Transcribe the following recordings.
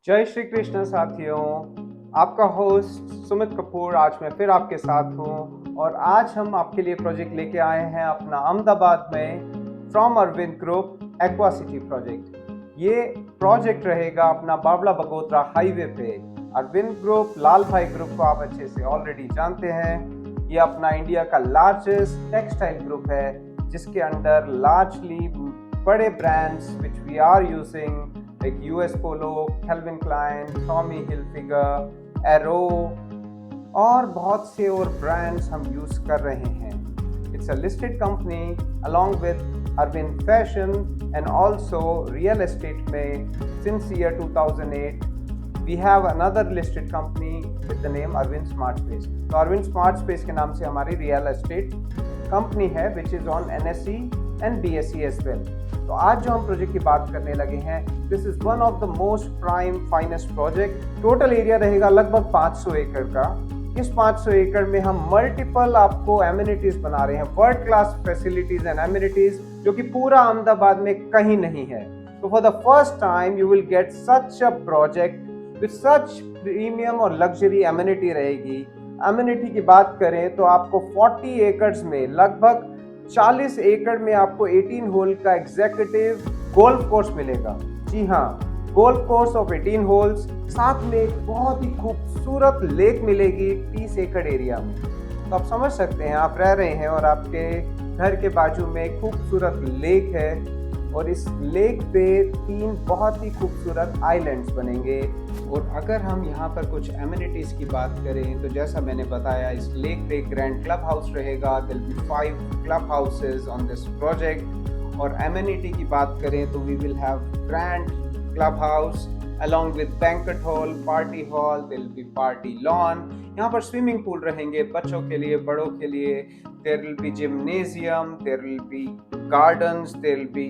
जय श्री कृष्ण साथियों। आपका होस्ट सुमित कपूर आज मैं फिर आपके साथ हूँ और आज हम आपके लिए प्रोजेक्ट लेके आए हैं अपना अहमदाबाद में from Arvind group aqua city project. ये प्रोजेक्ट रहेगा अपना बावड़ा बगोदरा हाईवे पे। अरविंद ग्रुप लाल भाई ग्रुप को आप अच्छे से ऑलरेडी जानते हैं। ये अपना इंडिया का लार्जेस्ट टेक्सटाइल ग्रुप है जिसके अंडर लार्जली बड़े brands which we are using like US Polo, Calvin Klein, Tommy Hilfiger, Arrow और बहुत से और ब्रांड्स हम यूज कर रहे हैं। It's a listed company along with Arvind Fashion and also real estate में since year 2008 we have another listed company with the name Arvind Smart Space। तो Arvind Smart Space के नाम से हमारी रियल एस्टेट कंपनी है which is on NSE and BSE as well। तो आज जो हम प्रोजेक्ट की बात करने लगे हैं, this is one of the most prime finest project. Total area रहेगा लगभग 500 एकड़ का। इस 500 एकड़ में हम मल्टीपल आपको एमिनिटीज बना रहे हैं, world class facilities and amenities जो कि पूरा अहमदाबाद में कहीं नहीं है। तो for the first time you will get such a project with such premium और लग्जरी एमिनिटी रहेगी। एमिनिटी की बात करें तो आपको 40 एकड़ में लगभग 40 एकड़ में आपको 18 होल का एग्जीक्यूटिव गोल्फ कोर्स मिलेगा। जी हाँ, गोल्फ कोर्स ऑफ 18 होल्स, साथ में एक बहुत ही खूबसूरत लेक मिलेगी 30 एकड़ एरिया में। तो आप समझ सकते हैं, आप रह रहे हैं और आपके घर के बाजू में एक खूबसूरत लेक है और इस लेक पे 3 बहुत ही खूबसूरत आइलैंड्स बनेंगे। और अगर हम यहाँ पर कुछ एमिनिटीज़ की बात करें तो जैसा मैंने बताया, इस लेक पे ग्रैंड क्लब हाउस रहेगा। There will be 5 club houses on this project. और एमिनिटी की बात करें तो we will have grand club house along with banquet hall, party hall, there will be party lawn। यहाँ पर स्विमिंग पूल रहेंगे बच्चों के लिए, बड़ों के लिए। there will be gymnasium, there will be gardens, there will be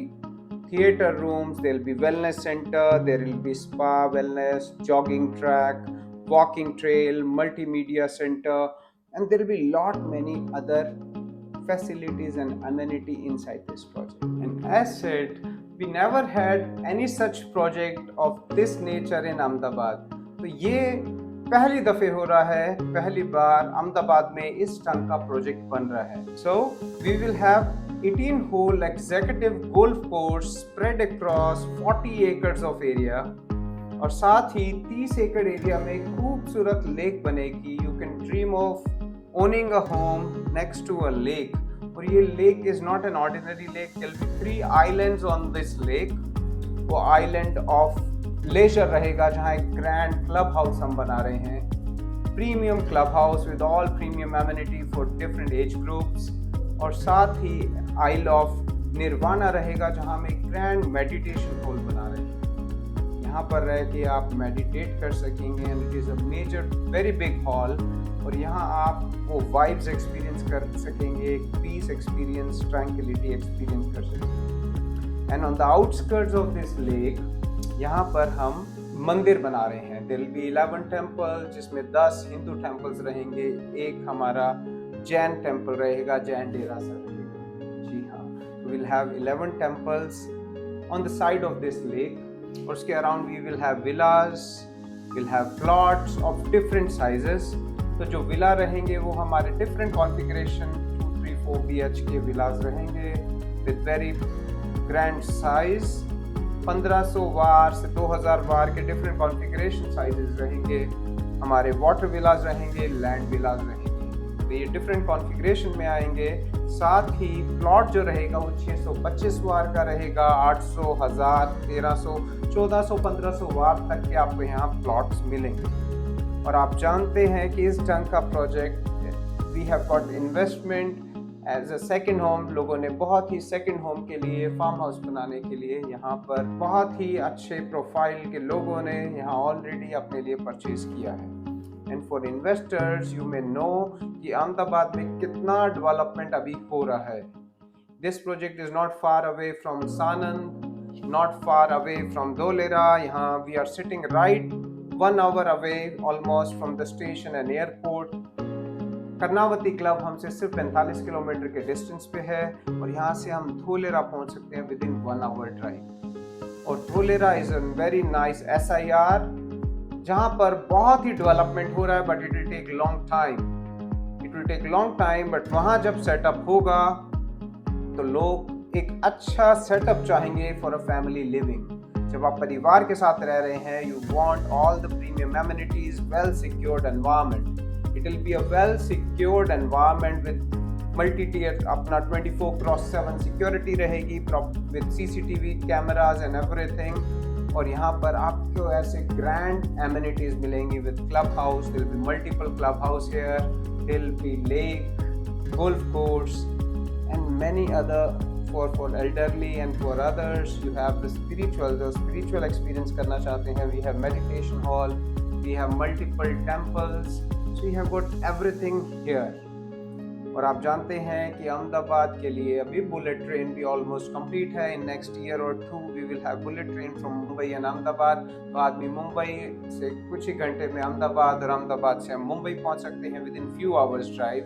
theater rooms, there will be wellness center, there will be spa, wellness, jogging track, walking trail, multimedia center, and there will be lot many other facilities and amenity inside this project। And as said, we never had any such project of this nature in Ahmedabad। तो ये पहली दफे हो रहा है, पहली बार अहमदाबाद में इस ढंग का प्रोजेक्ट बन रहा है। So we will have 18 hole executive golf course spread across 40 acres of area और साथ ही 30 एकड़ एरिया में खूबसूरत लेक बनेगी। You can dream of owning a home next to a lake। और ये lake is not an ordinary lake, there will be 3 islands on this lake। वो island of laser रहेगा जहाँ एक ग्रैंड क्लब हाउस हम बना रहे हैं, premium club house with all premium amenity for different age groups. और साथ ही आइल ऑफ निर्वाणा रहेगा जहाँ हम एक ग्रैंड मेडिटेशन हॉल बना रहे हैं। यहाँ पर रह के आप मेडिटेट कर सकेंगे and it is a measure very big hall. और यहाँ आप वो वाइब्स एक्सपीरियंस कर सकेंगे, एक पीस एक्सपीरियंस, ट्रैंक्विलिटी एक्सपीरियंस कर सकेंगे। And on the outskirts of this lake यहाँ पर हम मंदिर बना रहे हैं। देयर विल बी 11 टेम्पल जिसमें 10 हिंदू टेम्पल्स रहेंगे, एक हमारा जैन टेम्पल रहेगा, जैन डेरासर रहेगा। जी हाँ, we will have 11 temples on the side of this lake. और उसके around we will have villas, will have plots of different sizes. तो जो विला रहेंगे वो हमारे डिफरेंट कॉन्फ़िगरेशन 2, 3, 4 BHK विलास रहेंगे विद वेरी ग्रैंड साइज। 1500 वार से 2000 वार के डिफरेंट कॉन्फ़िगरेशन साइजेस रहेंगे। हमारे वाटर विलास रहेंगे, लैंड विलास रहेंगे। तो ये डिफरेंट कॉन्फ़िगरेशन में आएंगे। साथ ही प्लॉट जो रहेगा वो 625 वार का रहेगा, 800, 1000, 1300, 1400, 1500 वार तक के आपको यहाँ प्लॉट्स मिलेंगे। और आप जानते हैं कि इस ढंग का project we have got investment as a second home. लोगों ने बहुत ही सेकेंड होम के लिए, फार्म हाउस बनाने के लिए यहाँ पर बहुत ही अच्छे प्रोफाइल के लोगों ने यहाँ ऑलरेडी अपने लिए परचेज किया है। And for investors you may know कि अहमदाबाद में कितना डेवलपमेंट अभी हो रहा है। This project is not far away from Sanand, not far away from Dholera. यहाँ we are sitting right 1 hour away almost from the station and airport। Karnavati club हमसे सिर्फ 45 किलोमीटर के डिस्टेंस पे है और यहाँ से हम धोलेरा पहुँच सकते हैं विद इन 1 hour ड्राइव। और Dholera is a very nice SIR जहाँ पर बहुत ही डेवलपमेंट हो रहा है, but it will take long time, it will take long time. But वहाँ जब सेटअप होगा तो लोग एक अच्छा सेटअप चाहेंगे फॉर अ फैमिली लिविंग। जब आप परिवार के साथ रह रहे हैं, you want all the premium amenities, well secured environment. It will be a well secured environment with multi tier, अपना 24/7 सिक्योरिटी रहेगी with CCTV cameras and everything. और यहाँ पर आपको ऐसे ग्रैंड एमिनिटीज मिलेंगी with club house, there will be multiple club house here, there will be lake, golf course and many other for elderly and for others. You have the spiritual experience करना चाहते हैं, we have meditation hall, we have multiple temples, so we have got everything here. और आप जानते हैं कि अहमदाबाद के लिए अभी बुलेट ट्रेन भी ऑलमोस्ट कंप्लीट है। इन नेक्स्ट ईयर और 2 we will have bullet train from Mumbai and Ahmedabad. तो आदमी मुंबई से कुछ ही घंटे में अहमदाबाद और अहमदाबाद से हम मुंबई पहुंच सकते हैं with in few hours drive.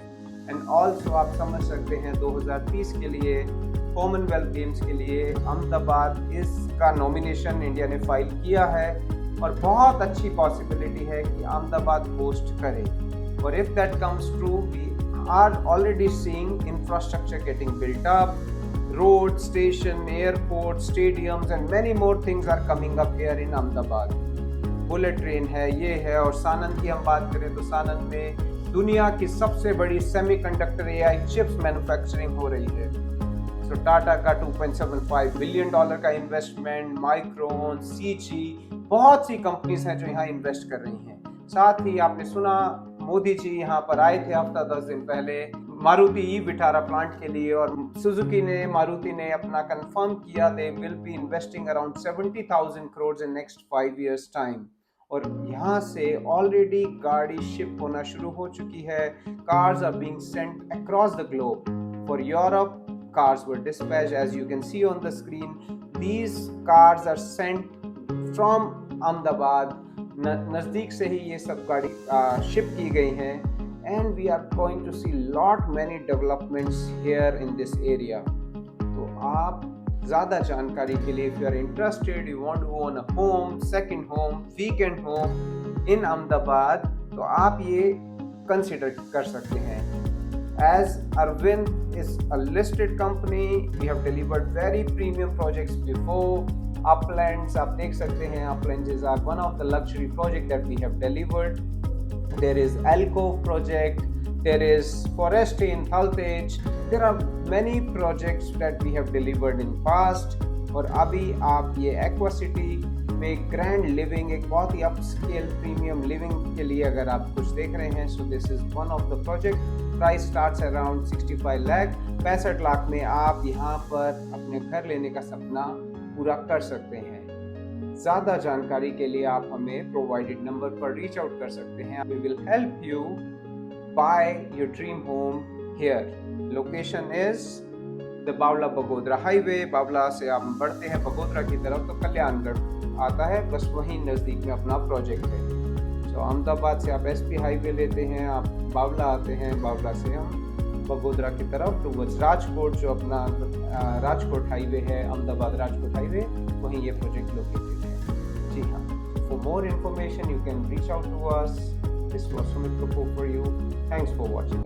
And also आप समझ सकते हैं 2030 के लिए कॉमनवेल्थ गेम्स के लिए अहमदाबाद इसका नॉमिनेशन इंडिया ने फाइल किया है और बहुत अच्छी पॉसिबिलिटी है कि अहमदाबाद होस्ट करे। और if that comes true, we are already seeing infrastructure getting built up, road, station, airport, stadiums and many more things are coming up here in Ahmedabad. Bullet train है, ये है। और सानंद की हम बात करें तो सानंद में दुनिया की सबसे बड़ी सेमीकंडक्टर AI चिप्स मैन्युफैक्चरिंग हो रही है। सो टाटा का $2.75 बिलियन का इन्वेस्टमेंट, माइक्रोन, CG, बहुत सी कंपनीज हैं जो यहाँ इन्वेस्ट कर रही हैं। साथ ही आपने सुना मोदी जी यहाँ पर आए थे हफ्ता 10 दिन पहले मारुति ई-विटारा प्लांट के लिए, और सुजुकी ने, मारुति ने अपना कंफर्म किया they will be investing around 70,000 crore in next 5 years time. और यहाँ से ऑलरेडी गाड़ी शिप होना शुरू हो चुकी है। Cars are being sent across the globe. For Europe, cars were dispatched, as you can see on the screen. These cars are sent from Ahmedabad. नज़दीक से ही ये सब गाड़ी शिप की गई हैं। And we are going to see lot many developments here in this area. तो आप ज़्यादा जानकारी के लिए, if you are interested, you want to own a home, second home, weekend home in Ahmedabad, तो आप ये कंसिडर कर सकते हैं। As Arvind is a listed company, we have delivered very premium projects before. Uplands, आप देख सकते हैं, Uplands are one of the luxury project that we have delivered. There is Alcove project, there is Forest in Thaltej. There are many projects that we have delivered in past. और अभी आप ये Aqua City में grand living, एक बहुत ही upscale premium living के लिए अगर आप कुछ देख रहे हैं, so this is one of the project. Price starts around 65 lakh, 65 lakh में आप यहाँ पर अपने घर लेने का सपना पूरा कर सकते हैं। ज़्यादा जानकारी के लिए आप हमें प्रोवाइडेड नंबर पर रीच आउट कर सकते हैं। We will help you buy your dream home here. Location is the Bavla Bagodara highway. बावला से आप बढ़ते हैं बगोदरा की तरफ तो कल्याणगढ़ आता है, बस वहीं नज़दीक में अपना प्रोजेक्ट है। तो अहमदाबाद से आप SP हाईवे लेते हैं, आप बावला आते हैं, बावला से हम बगोदरा की तरफ टूवर्ड्स राजकोट, जो अपना राजकोट हाईवे है, अहमदाबाद राजकोट हाईवे, वहीं ये प्रोजेक्ट लोकेटेड है। जी हाँ, for more information you can reach out to us. This was Sumit Kapoor for you. Thanks for watching.